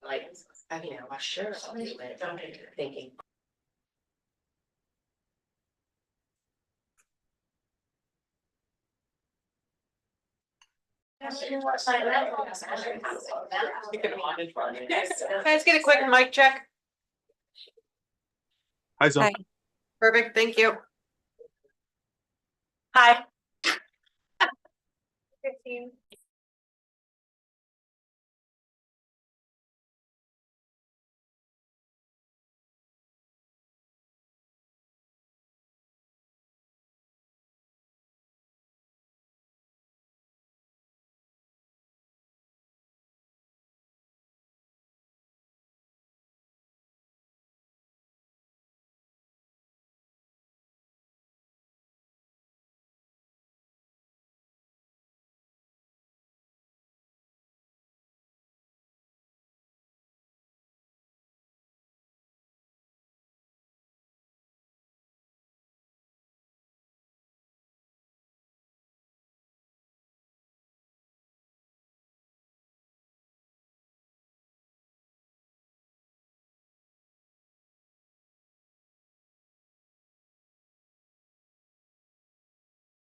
like, sure, I'll do it, don't get thinking. Let's get a quick mic check. Hi, Zoe. Hi. Perfect, thank you. Hi. 15.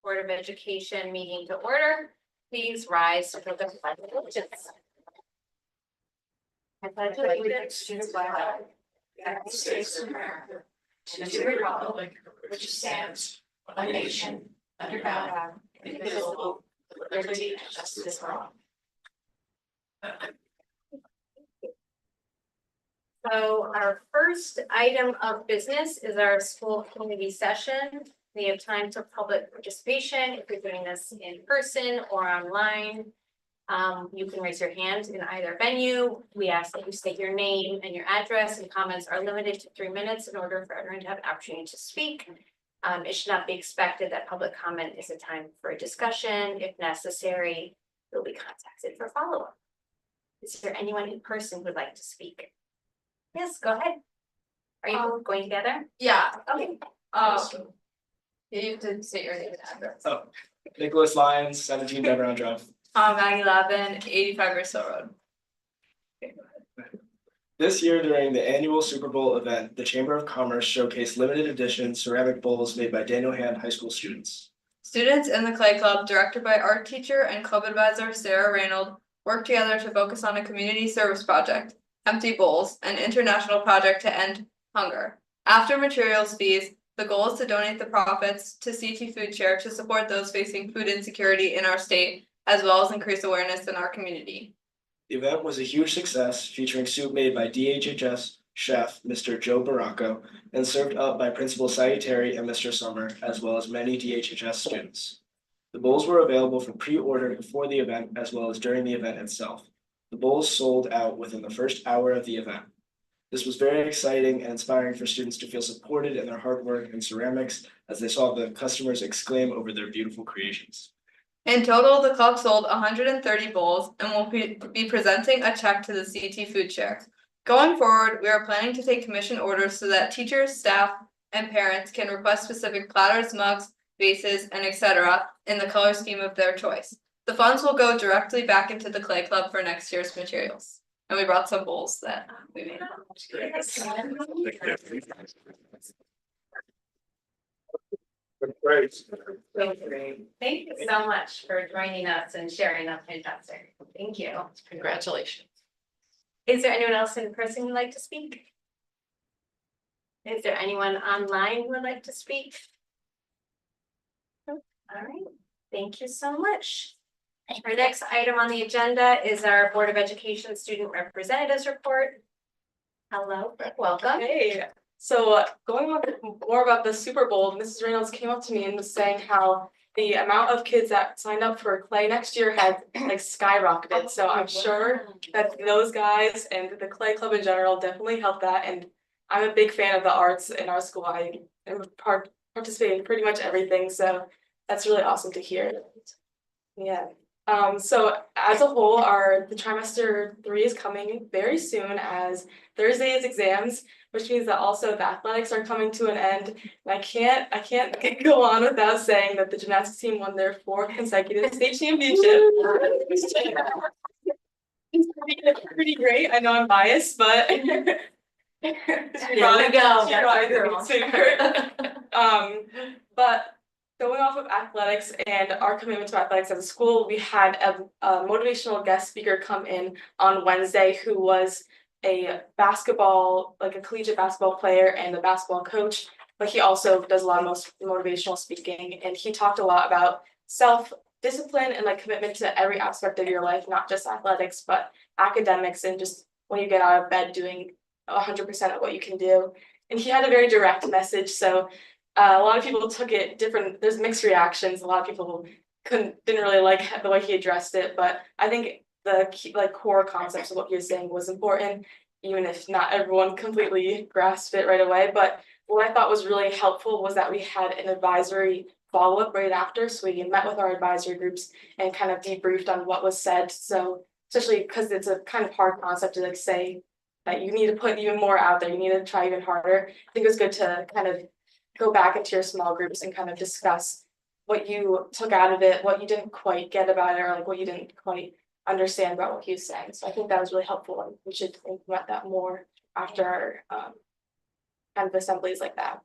Board of Education meeting to order. Please rise for the pledge of allegiance. I pledge allegiance to the flag of the United States of America, and to the republic which stands one nation under God, indivisible, with liberty and justice for all. So our first item of business is our school community session. We have time for public participation. If you're doing this in person or online, you can raise your hand in either venue. We ask that you state your name and your address, and comments are limited to 3 minutes in order for everyone to have an opportunity to speak. It should not be expected that public comment is a time for a discussion. If necessary, you'll be contacted for follow-up. Is there anyone in person who would like to speak? Yes, go ahead. Are you going together? Yeah, Okay. you have to state your name and address. Oh, Nicholas Lyons, 17 Deveron Drive. Maggie Lavin, 85 Bristol Road. This year during the annual Super Bowl event, the Chamber of Commerce showcased limited edition ceramic bowls made by Daniel Hand High School students. Students in the Clay Club, directed by art teacher and club advisor Sarah Reynold, worked together to focus on a community service project, Empty Bowls, an international project to end hunger. After materials fees, the goal is to donate the profits to CT Food Share to support those facing food insecurity in our state, as well as increase awareness in our community. The event was a huge success, featuring soup made by DHHS chef Mr. Joe Baracco and served up by Principal Salutary and Mr. Summer, as well as many DHHS students. The bowls were available for pre-order before the event as well as during the event itself. The bowls sold out within the first hour of the event. This was very exciting and inspiring for students to feel supported in their hard work in ceramics as they saw the customers exclaim over their beautiful creations. In total, the club sold 130 bowls and will be presenting a check to the CT Food Share. Going forward, we are planning to take commission orders so that teachers, staff, and parents can request specific platters, mugs, vases, and etc. in the color scheme of their choice. The funds will go directly back into the Clay Club for next year's materials. And we brought some bowls that we made. Great. Thank you so much for joining us and sharing that fantastic. Thank you. Congratulations. Is there anyone else in person who'd like to speak? Is there anyone online who would like to speak? All right, thank you so much. Our next item on the agenda is our Board of Education Student Representatives Report. Hello, welcome. Hey, so going on more about the Super Bowl, Mrs. Reynolds came up to me and was saying how the amount of kids that signed up for Clay next year has like skyrocketed. So I'm sure that those guys and the Clay Club in general definitely helped that. And I'm a big fan of the arts in our school. I am participating in pretty much everything. So that's really awesome to hear. Yeah. So as a whole, the trimester 3 is coming very soon as Thursday's exams, which means that also the athletics are coming to an end. And I can't go on without saying that the gymnastics team won their 4th consecutive state championship. Pretty great. I know I'm biased, but. There we go. That's my girl. But going off of athletics and our commitment to athletics as a school, we had a motivational guest speaker come in on Wednesday who was a basketball, like a collegiate basketball player and a basketball coach, but he also does a lot of motivational speaking, and he talked a lot about self-discipline and like commitment to every aspect of your life, not just athletics, but academics and just when you get out of bed doing 100% of what you can do. And he had a very direct message, so a lot of people took it different. There's mixed reactions. A lot of people didn't really like the way he addressed it, but I think the key, like core concepts of what he was saying was important, even if not everyone completely grasped it right away. But what I thought was really helpful was that we had an advisory follow-up right after, so we met with our advisory groups and kind of debriefed on what was said. So especially because it's a kind of hard concept to like say that you need to put even more out there, you need to try even harder. I think it was good to kind of go back into your small groups and kind of discuss what you took out of it, what you didn't quite get about it, or like what you didn't quite understand about what he was saying. So I think that was really helpful, and we should think about that more after our kind of assemblies like that.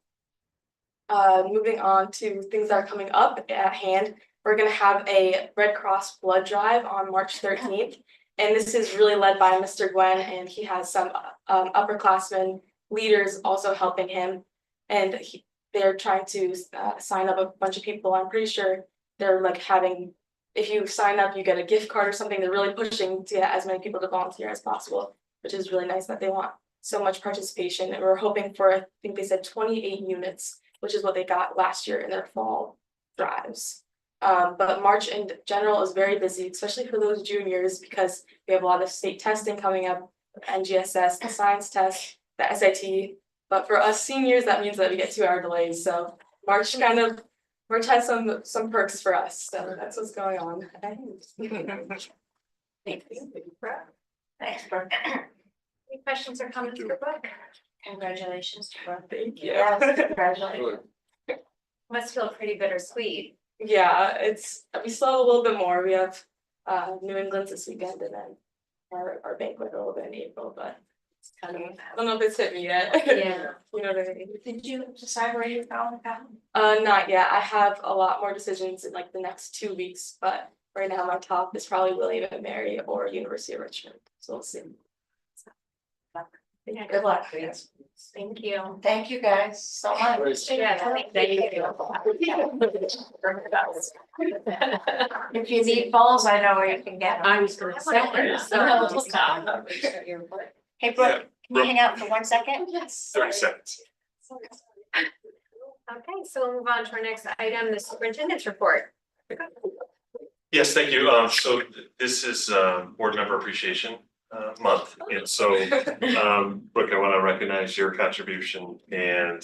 Moving on to things that are coming up at hand, we're gonna have a Red Cross blood drive on March 13th. And this is really led by Mr. Gwen, and he has some upperclassmen leaders also helping him. And they're trying to sign up a bunch of people. I'm pretty sure they're like having, if you sign up, you get a gift card or something. They're really pushing to get as many people to volunteer as possible, which is really nice that they want so much participation. And we're hoping for, I think they said 28 units, which is what they got last year in their fall drives. But March in general is very busy, especially for those juniors, because we have a lot of state testing coming up, NGSS, the science test, the SAT. But for us seniors, that means that we get 2-hour delays. So March kind of, March has some perks for us. So that's what's going on. Thank you. Thanks, Brooke. Any questions or comments for Brooke? Congratulations, Brooke. Thank you. Yes, congratulations. Must feel pretty bittersweet. Yeah, we still have a little bit more. We have New England's this weekend and then our banquet a little bit in April, but it's kind of, I don't know if it's hit me yet. Yeah. You know what I mean? Did you decide where you're going? Not yet. I have a lot more decisions in like the next 2 weeks, but right now my top is probably William and Mary or University of Richmond. So we'll see. Yeah, good luck. Thank you. Thank you guys so much. Yeah, Thank you. If you need balls, I know where you can get them. I was gonna say. Hey, Brooke, can you hang out for 1 second? Yes. 30 seconds. Okay, so we'll move on to our next item, the superintendent's report. Yes, thank you. So this is board member appreciation month. And so Brooke, I want to recognize your contribution and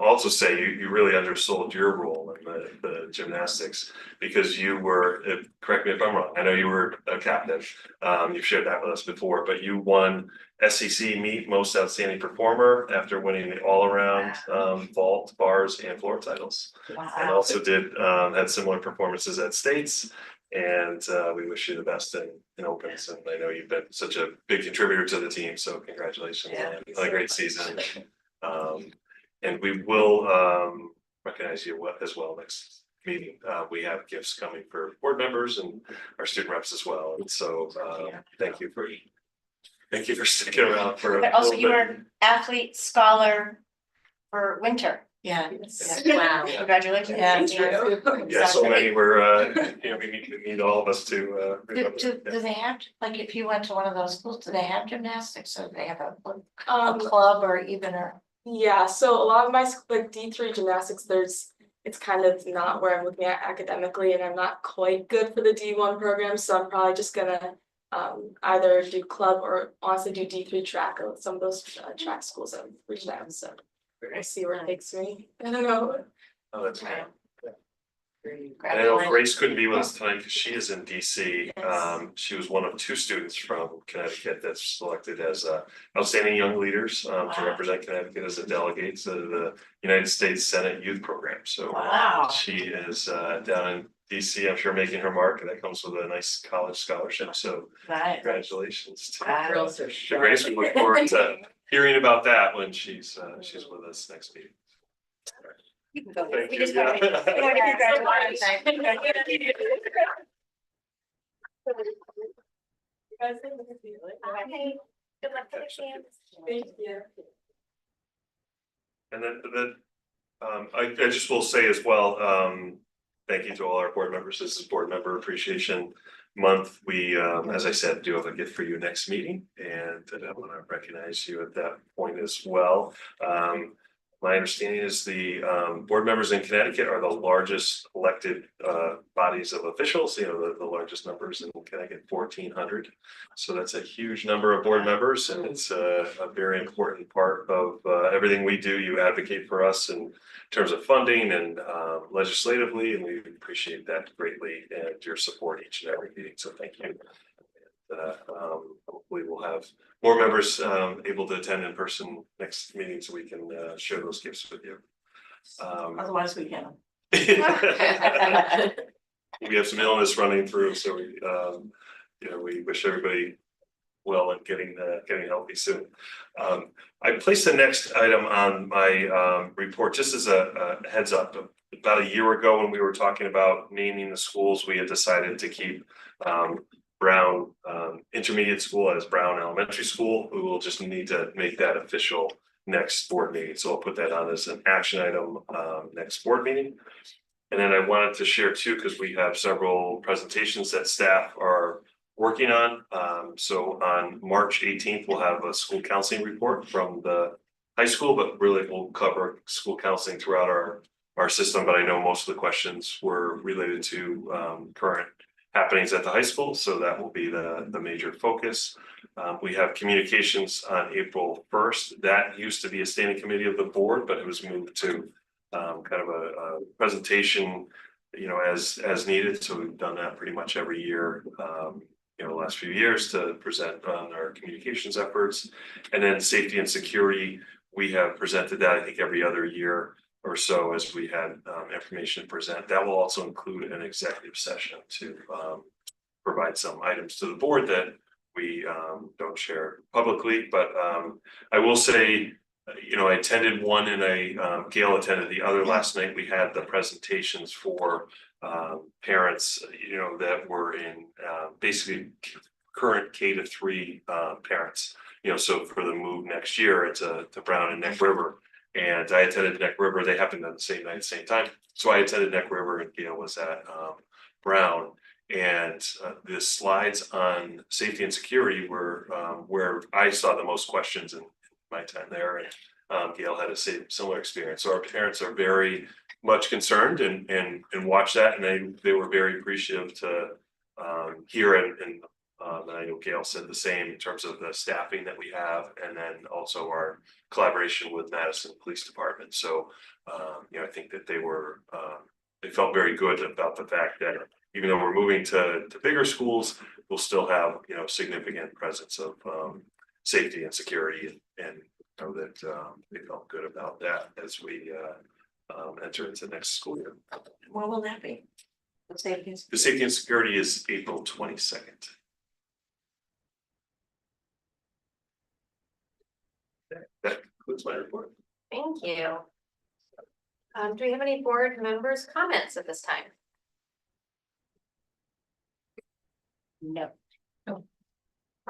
also say you really undersold your role in the gymnastics, because you were, correct me if I'm wrong, I know you were a captain. You've shared that with us before, but you won SEC Meet Most Outstanding Performer after winning the all-around vault, bars, and floor titles. And also had similar performances at states. And we wish you the best in opens, and I know you've been such a big contributor to the team, so congratulations on a great season. And we will recognize you as well next meeting. We have gifts coming for board members and our student reps as well, and so thank you for sticking around for But also you were athlete scholar for winter. Yeah. Wow. Congratulations. Thank you. Yeah, so many were we need all of us to Do they have, like, if you went to one of those schools, do they have gymnastics, or do they have a Um, club or even a? Yeah, so a lot of my like D3 gymnastics, it's kind of not where I'm looking at academically, and I'm not quite good for the D1 program, so I'm probably just gonna either do club or honestly do D3 track or some of those track schools I've reached out, so we're gonna see where it takes me. I don't know. Oh, that's great. And I know Grace couldn't be with us tonight because she is in DC. She was one of 2 students from Connecticut that's selected as outstanding young leaders to represent Connecticut as a delegate to the United States Senate Youth Program. So Wow. she is down in DC, I'm sure, making her mark, and that comes with a nice college scholarship, so Right. congratulations to Girls are to Grace. We look forward to hearing about that when she's with us next meeting. You can go. Thank We you, just wanna- yeah. we wanna congratulate Bye. Good luck for the exams. Thank you. And then, I just will say as well, thank you to all our board members. This is Board Member Appreciation Month. We, as I said, do have a gift for you next meeting, and I want to recognize you at that point as well. My understanding is the board members in Connecticut are the largest elected bodies of officials, the largest numbers in Connecticut, 1,400. So that's a huge number of board members, and it's a very important part of everything we do. You advocate for us in terms of funding and legislatively, and we appreciate that greatly and your support each and every meeting. So thank you. Hopefully we'll have more members able to attend in person next meeting so we can share those gifts with you. Otherwise we can. We have some illness running through, so we wish everybody well and getting healthy soon. I placed the next item on my report just as a heads up. About a year ago, when we were talking about naming the schools, we had decided to keep Brown Intermediate School as Brown Elementary School. We will just need to make that official next board meeting. So I'll put that on as an action item next board meeting. And then I wanted to share too, because we have several presentations that staff are working on. So on March 18th, we'll have a school counseling report from the high school, but really we'll cover school counseling throughout our system. But I know most of the questions were related to current happenings at the high school, so that will be the major focus. We have communications on April 1st. That used to be a standing committee of the board, but it was moved to kind of a presentation, as needed. So we've done that pretty much every year, the last few years to present on our communications efforts. And then safety and security, we have presented that I think every other year or so as we had information to present. That will also include an executive session to provide some items to the board that we don't share publicly. But I will say, I attended one and Gail attended the other last night. We had the presentations for parents, that were in basically current K-3 parents, so for the move next year to Brown and Neck River. And I attended Neck River. They happened on the same night, same time. So I attended Neck River and Gail was at Brown. And the slides on safety and security were where I saw the most questions in my time there. And Gail had a similar experience. So our parents are very much concerned and watch that. And they were very appreciative to hear and I know Gail said the same in terms of the staffing that we have, and then also our collaboration with Madison Police Department. So, I think that they felt very good about the fact that even though we're moving to bigger schools, we'll still have, significant presence of safety and security, and know that they felt good about that as we enter into next school year. What will that be? The safety. The safety and security is April 22nd. That concludes my report. Thank you. Do we have any board members' comments at this time? No. For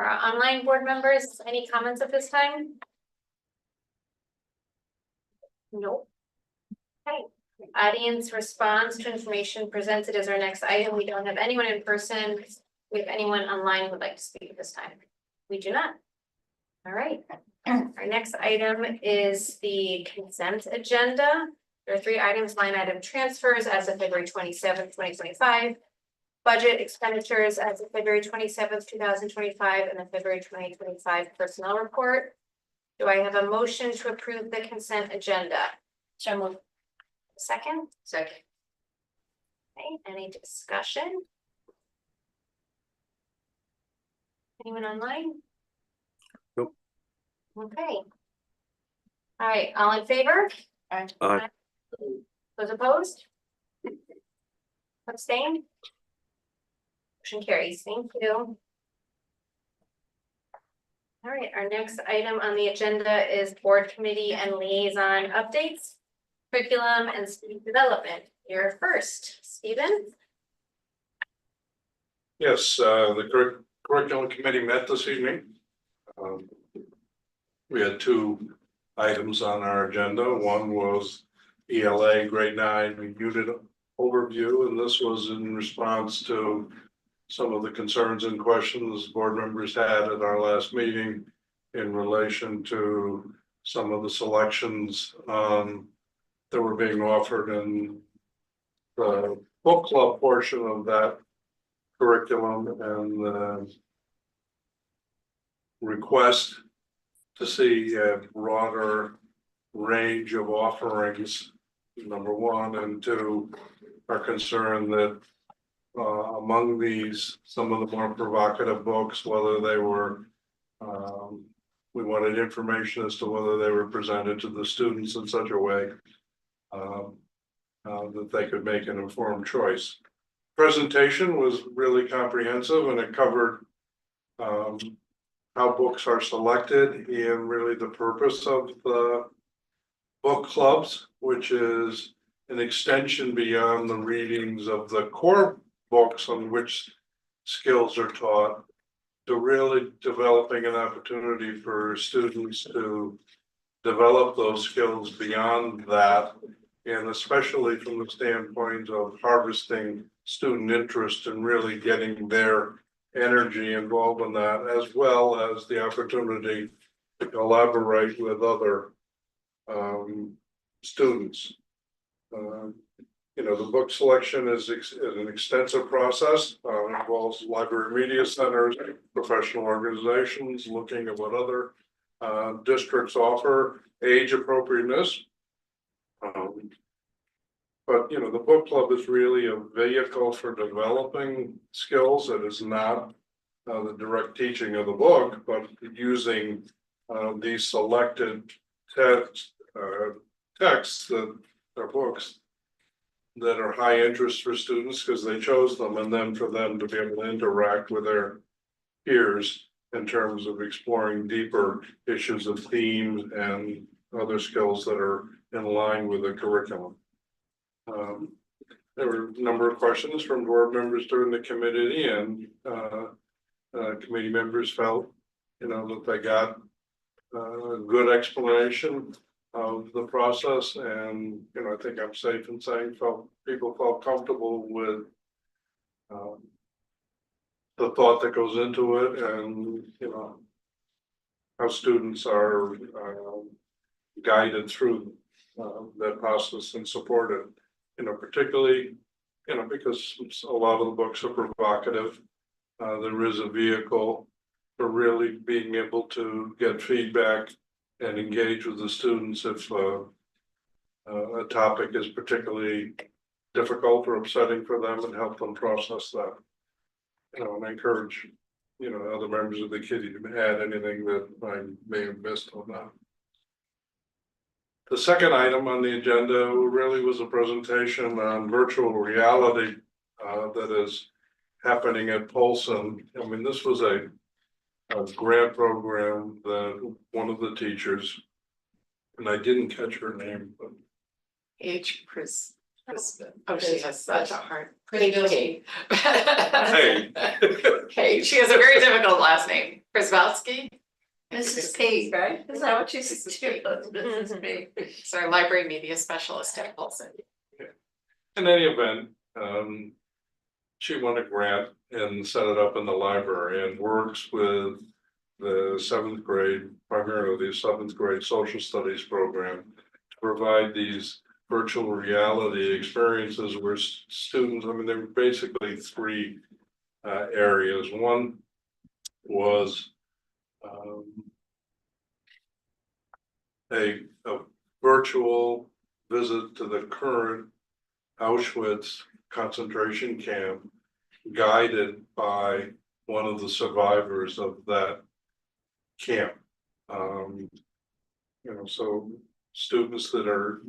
our online board members, any comments at this time? Nope. Okay, audience response to information presented as our next item. We don't have anyone in person. We have anyone online who would like to speak at this time? We do not. All right. Our next item is the consent agenda. There are 3 items: line item transfers as of February 27th, 2025. Budget expenditures as of February 27th, 2025, and the February 2025 personnel report. Do I have a motion to approve the consent agenda? So moved. Second? Second. Okay, any discussion? Anyone online? Nope. Okay. All right, all in favor? Aye. Aye. Those opposed? Abstain? Motion carries, thank you. All right, our next item on the agenda is board committee and liaison updates. Curriculum and student development. You're first, Stephen. Yes, the curriculum committee met this evening. We had two items on our agenda. One was ELA grade 9 unit overview, and this was in response to some of the concerns and questions board members had at our last meeting in relation to some of the selections that were being offered in the book club portion of that curriculum, and the request to see a broader range of offerings, number one, and two, are concerned that among these, some of the more provocative books, whether they were we wanted information as to whether they were presented to the students in such a way that they could make an informed choice. Presentation was really comprehensive, and it covered how books are selected and really the purpose of the book clubs, which is an extension beyond the readings of the core books on which skills are taught, to really developing an opportunity for students to develop those skills beyond that, and especially from the standpoint of harvesting student interest and really getting their energy involved in that, as well as the opportunity to collaborate with other students. You know, the book selection is an extensive process, involves library media centers, professional organizations, looking at what other districts offer, age appropriateness. But, you know, the book club is really a vehicle for developing skills. It is not the direct teaching of the book, but using these selected texts that are books that are high interest for students because they chose them, and then for them to be able to interact with their peers in terms of exploring deeper issues of themes and other skills that are in line with the curriculum. There were a number of questions from board members during the committee, and committee members felt, you know, that they got a good explanation of the process, and you know, I think I'm safe in saying people felt comfortable with the thought that goes into it, and you know, how students are guided through that process and supported. You know, particularly, you know, because a lot of the books are provocative. There is a vehicle for really being able to get feedback and engage with the students if a topic is particularly difficult or upsetting for them, and help them process that. You know, and I encourage, you know, other members of the committee to add anything that I may have missed on that. The second item on the agenda really was a presentation on virtual reality that is happening at Polson. I mean, this was a grant program that one of the teachers, and I didn't catch her name, but Chris. Oh, she has such a hard. Pretty good. Kate. hey, Kate, she has a very difficult last name. Krasvalski. Mrs. P, right? is that what you said? Mrs. P. She's our library media specialist at Polson. in any event, she won a grant and set it up in the library and works with the 7th grade, primarily the 7th grade social studies program, to provide these virtual reality experiences where students, I mean, there were basically 3 areas. One was a virtual visit to the current Auschwitz concentration camp, guided by one of the survivors of that camp. You know, so students that are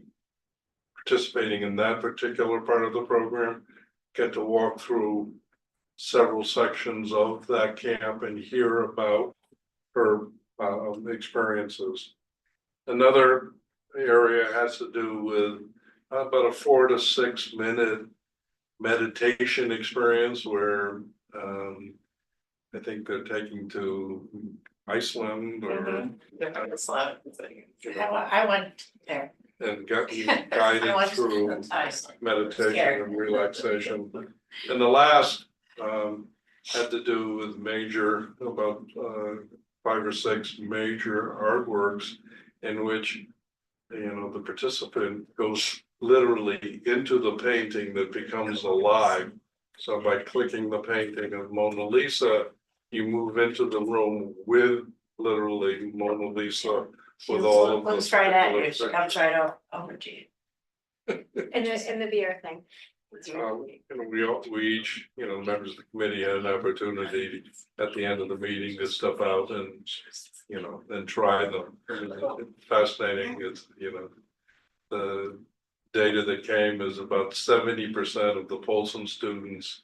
participating in that particular part of the program get to walk through several sections of that camp and hear about her experiences. Another area has to do with about a 4 to 6 minute meditation experience where I think they're taking to Iceland or I went there. and got you I guided went through to Iceland. meditation Scared. and relaxation. And the last had to do with major, about 5 or 6 major artworks in which, you know, the participant goes literally into the painting that becomes alive. So by clicking the painting of Mona Lisa, you move into the room with literally Mona Lisa with all of the. Looks right at you, she comes right over to you. In the VR thing. You know, we each, you know, members of the committee had an opportunity at the end of the meeting to step out and, you know, and try them. It's fascinating, it's, you know, the data that came is about 70% of the Polson students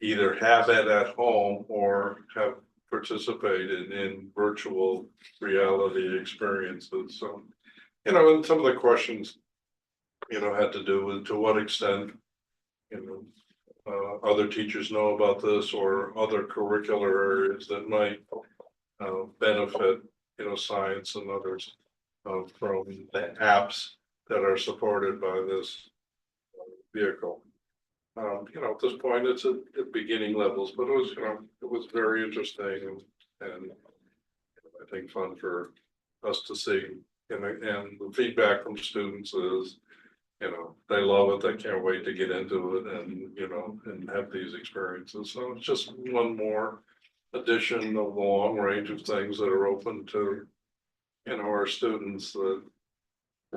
either have it at home or have participated in virtual reality experiences. So, you know, and some of the questions, you know, had to do with to what extent, you know, other teachers know about this or other curricular areas that might benefit, you know, science and others from the apps that are supported by this vehicle. You know, at this point, it's at beginning levels, but it was, you know, it was very interesting and I think fun for us to see. And the feedback from students is, you know, they love it, they can't wait to get into it and, you know, and have these experiences. So it's just one more addition of the long range of things that are open to, you know, our students that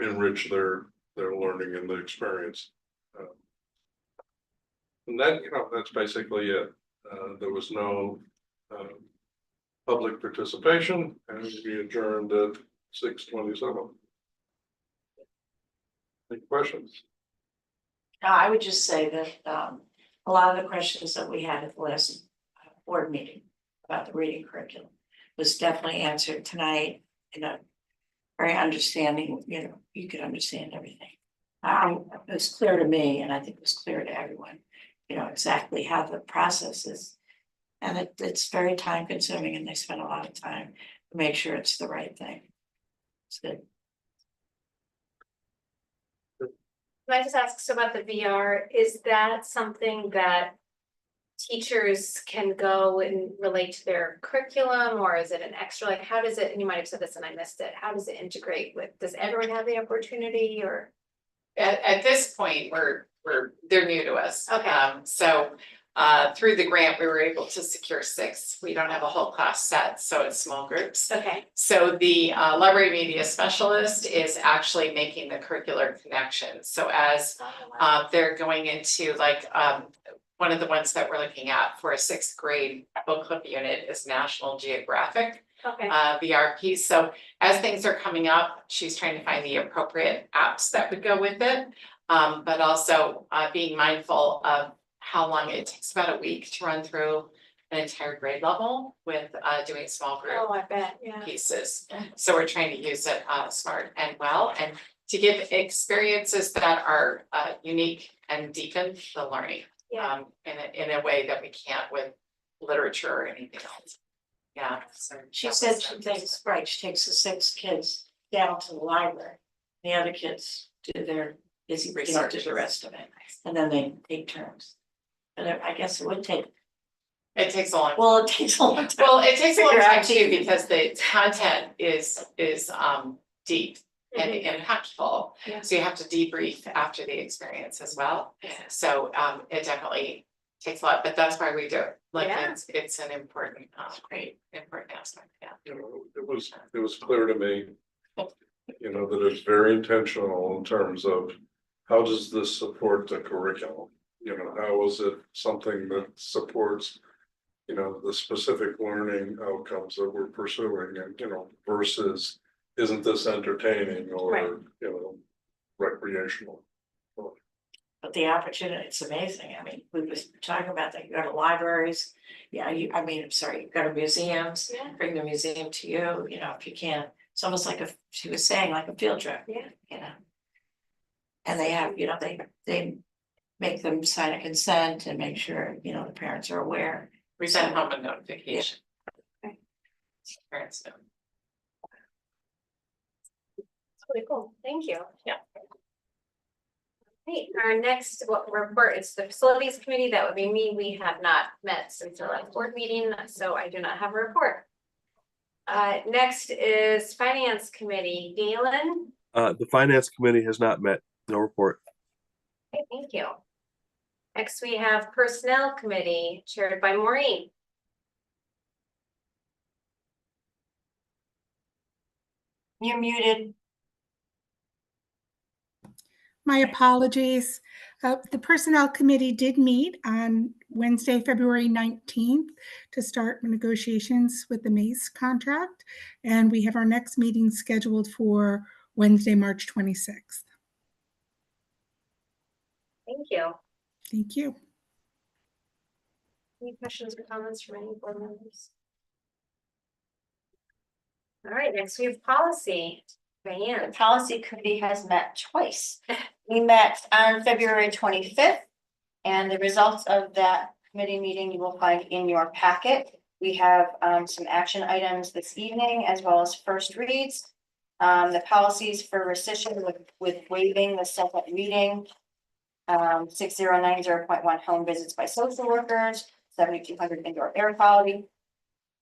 enrich their learning and the experience. And that, you know, that's basically it. There was no public participation and we adjourned at 6:27. Any questions? I would just say that a lot of the questions that we had at the last board meeting about the reading curriculum was definitely answered tonight in a very understanding, you know, you could understand everything. It was clear to me, and I think it was clear to everyone, you know, exactly how the process is. And it's very time consuming and they spend a lot of time to make sure it's the right thing. It's good. Can I just ask, so about the VR, is that something that teachers can go and relate to their curriculum, or is it an extra, like, how does it, and you might have said this and I missed it, how does it integrate with, does everyone have the opportunity, or? At this point, they're new to us. Okay. So through the grant, we were able to secure 6. We don't have a whole class set, so it's small groups. Okay, So the library media specialist is actually making the curricular connections. So as they're going into like one of the ones that we're looking at for a 6th grade book club unit is National Geographic okay, VR piece. So as things are coming up, she's trying to find the appropriate apps that would go with it. But also being mindful of how long it takes, about a week to run through an entire grade level with doing small group oh, I bet, yeah. pieces. So we're trying to use it smart and well, and to give experiences that are unique and deepen the learning. Yeah. In a way that we can't with literature or anything else. Yeah, so. She said she thinks, right, she takes the 6 kids down to the library. The other kids do their busy, you know, do the rest of it, and then they take turns. But I guess it would take, It takes a long. well, it takes a long time. Well, it takes a long Figure time out too, because the content is deep and impactful. Yeah. So you have to debrief after the experience as well. So it definitely takes a lot, but that's why we do it. Like Yeah. it's an important, great, important aspect, yeah. You know, it was clear to me, you know, that it's very intentional in terms of how does this support the curriculum? You know, how is it something that supports, you know, the specific learning outcomes that we're pursuing and, you know, versus isn't this entertaining or, Right. you know, recreational? But But the opportunity, it's amazing. I mean, we was talking about that, you go to libraries. Yeah, I'm sorry, you go to museums, Yeah. bring the museum to you, if you can't, it's almost like she was saying, like a field trip. Yeah. And they have, they make them sign a consent and make sure, the parents are aware. We send home a notification. Okay. Parents know. Really cool, thank you. Yeah. Hey, our next report is the facilities committee. That would be me. We have not met since our last board meeting, so I do not have a report. Next is finance committee. Galen. The finance committee has not met, no report. Okay, thank you. Next, we have personnel committee chaired by Maureen. You're muted. My apologies. The Personnel Committee did meet on Wednesday, February 19th to start negotiations with the MACE contract. And we have our next meeting scheduled for Wednesday, March 26th. Thank you. Thank you. Any questions or comments from any board members? All right, next we have policy. The Diane. policy committee has met twice. We met on February 25th, and the results of that committee meeting you will find in your packet. We have some action items this evening as well as first reads. The policies for rescission with waiving the second reading. 6090.1 home visits by social workers, 7200 indoor air quality.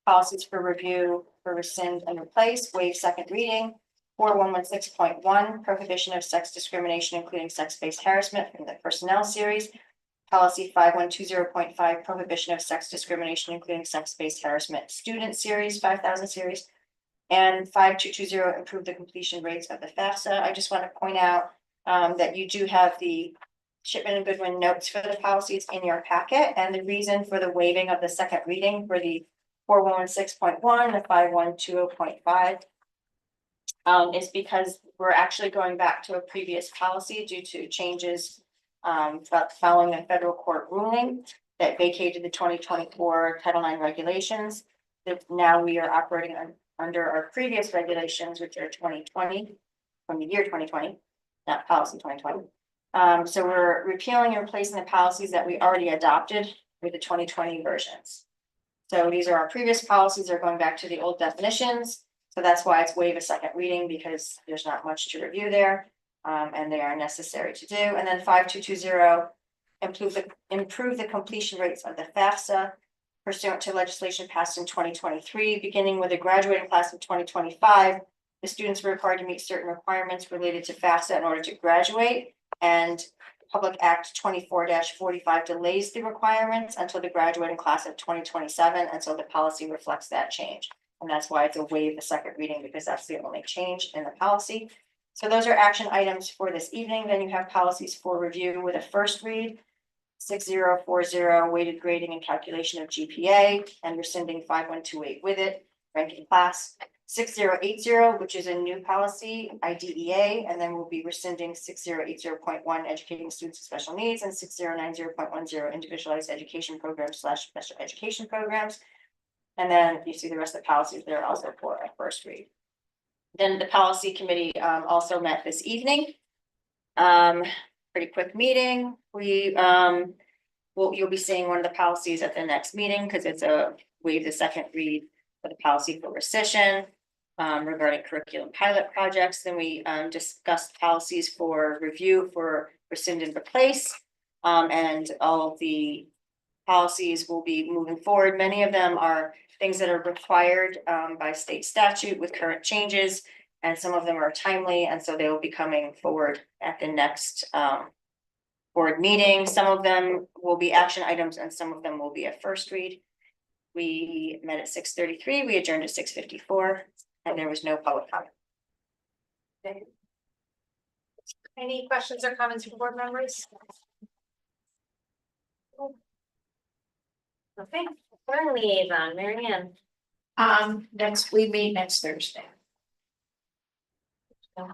Policies for review for rescind and replace, waive second reading. 4116.1 prohibition of sex discrimination, including sex-based harassment from the personnel series. Policy 5120.5 prohibition of sex discrimination, including sex-based harassment student series 5000 series. And 5220 improve the completion rates of the FAFSA. I just want to point out that you do have the Shipman and Goodwin notes for the policies in your packet, and the reason for the waiving of the second reading for the 4116.1, the 5120.5 is because we're actually going back to a previous policy due to changes following a federal court ruling that vacated the 2024 Title IX regulations. That now we are operating under our previous regulations, which are 2020, from the year 2020, not policy 2020. So we're repealing and replacing the policies that we already adopted with the 2020 versions. So these are our previous policies, are going back to the old definitions. So that's why it's waive a second reading, because there's not much to review there, and they are necessary to do. And then 5220, improve the completion rates of the FAFSA pursuant to legislation passed in 2023, beginning with a graduating class of 2025. The students were required to meet certain requirements related to FAFSA in order to graduate, and Public Act 24-45 delays the requirements until the graduating class of 2027, and so the policy reflects that change. And that's why it's a waive the second reading, because that's the only change in the policy. So those are action items for this evening. Then you have policies for review with a first read. 6040 weighted grading and calculation of GPA and rescinding 5128 with it, ranking class. 6080, which is a new policy, IDEA, and then we'll be rescinding 6080.1 educating students with special needs and 6090.10 individualized education programs / special education programs. And then you see the rest of the policies there also for a first read. Then the policy committee also met this evening. Pretty quick meeting. You'll be seeing one of the policies at the next meeting because it's a waive the second read for the policy for rescission regarding curriculum pilot projects. Then we discussed policies for review for rescind and replace. And all of the policies will be moving forward. Many of them are things that are required by state statute with current changes, and some of them are timely, and so they will be coming forward at the next board meeting. Some of them will be action items and some of them will be a first read. We met at 6:33, we adjourned at 6:54, and there was no public comment. Okay. Any questions or comments from board members? Okay, board liaison, Mary Ann. We meet next Thursday. All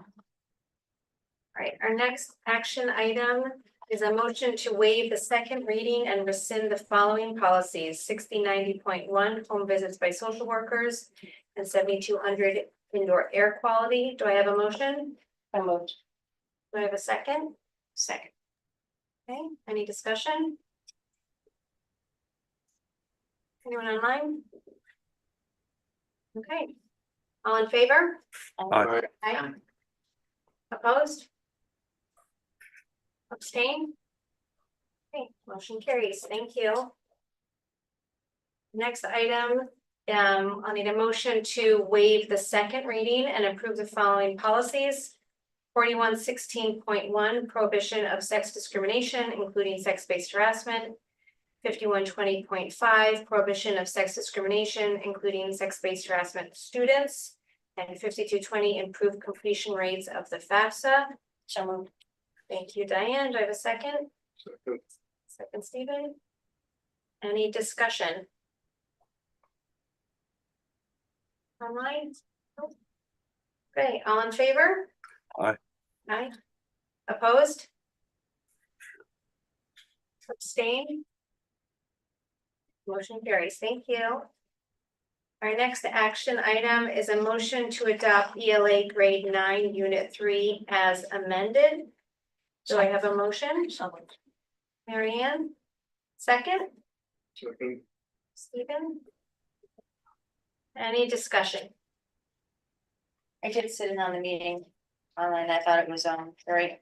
right, our next action item is a motion to waive the second reading and rescind the following policies: 6090.1 home visits by social workers and 7200 indoor air quality. Do I have a motion? So moved. Do I have a second? Second. Okay, any discussion? Anyone online? Okay, all in favor? Aye. Aye. Opposed? Abstain? Okay, motion carries. Thank you. Next item, I'll need a motion to waive the second reading and approve the following policies. 4116.1 prohibition of sex discrimination, including sex-based harassment. 5120.5 prohibition of sex discrimination, including sex-based harassment of students. And 5220 improved completion rates of the FAFSA. So moved. Thank you, Diane. Do I have a second? Second, Stephen. Any discussion? Online? Okay, all in favor? Aye. Aye. Opposed? Abstain? Motion carries. Thank you. Our next action item is a motion to adopt ELA grade 9, unit 3 as amended. Do I have a motion? Mary Ann? Second? Second. Stephen? Any discussion? I did sit in on the meeting online. I thought it was very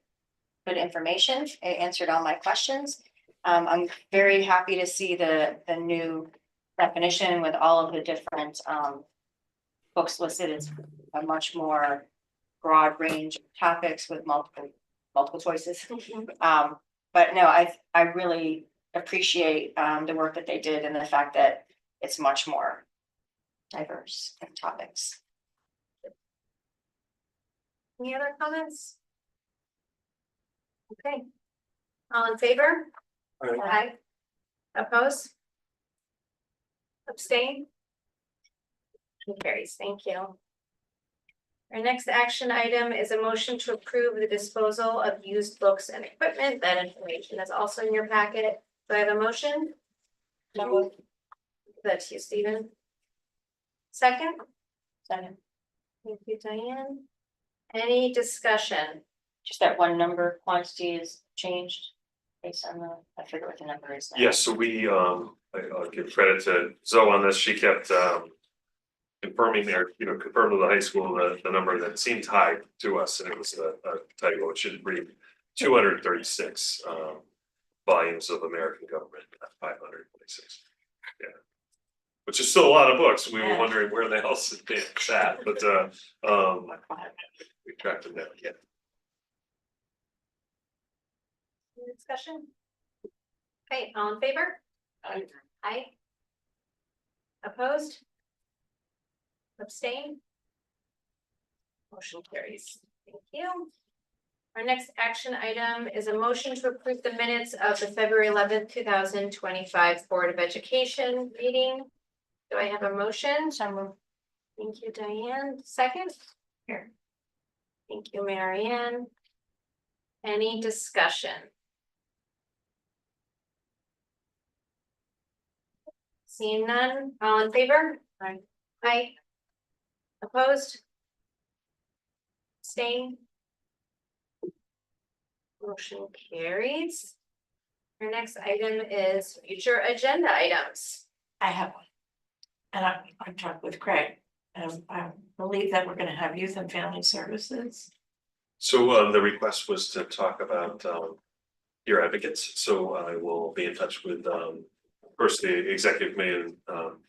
good information. It answered all my questions. I'm very happy to see the new definition with all of the different books listed. It's a much more broad range of topics with multiple choices. But no, I really appreciate the work that they did and the fact that it's much more diverse in topics. Any other comments? Okay. All in favor? Aye. Oppose? Abstain? Motion carries. Thank you. Our next action item is a motion to approve the disposal of used books and equipment. That information is also in your packet. Do I have a motion? That's you, Stephen. Second? Second. Thank you, Diane. Any discussion? Just that one number quantity is changed based on I forget what the number is now. Yes, so I'll give credit to Zoe on this. She kept confirming confirmed with the high school the number that seemed high to us, and it was a typo. It should read 236 volumes of American Government, not 526. Yeah. Which is still a lot of books. We were wondering where the hell it's at, but we tracked it down. Yeah. Any discussion? Okay, all in favor? Aye. Aye. Opposed? Abstain? Motion carries. Thank you. Our next action item is a motion to approve the minutes of the February 11th, 2025 Board of Education meeting. Do I have a motion? So moved. Thank you, Diane. Second? Here. Thank you, Mary Ann. Any discussion? Seeing none, all in favor? Aye. Aye. Opposed? Abstain? Motion carries. Our next item is future agenda items. I have one. And I talked with Craig, I believe that we're gonna have youth and family services. So the request was to talk about your advocates. So I will be in touch with first the executive committee and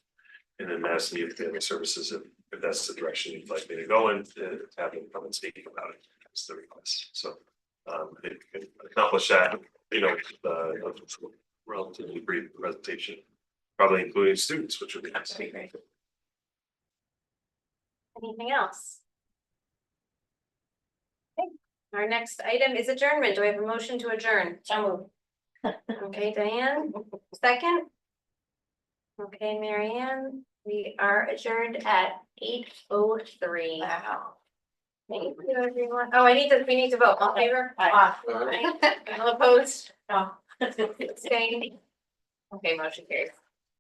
then Madison Youth Family Services if that's the direction you'd like me to go in, to have them come and speak about it. That's the request. So it can accomplish that, a relatively brief presentation, probably including students, which would be nice. That'd be great. Anything else? Okay, our next item is adjournment. Do I have a motion to adjourn? So moved. Okay, Diane, second. Okay, Mary Ann, we are adjourned at 8:03. Wow. Thank you, everyone. Oh, we need to vote. All in favor? Aye. All opposed? No. Abstained? Okay, motion carries.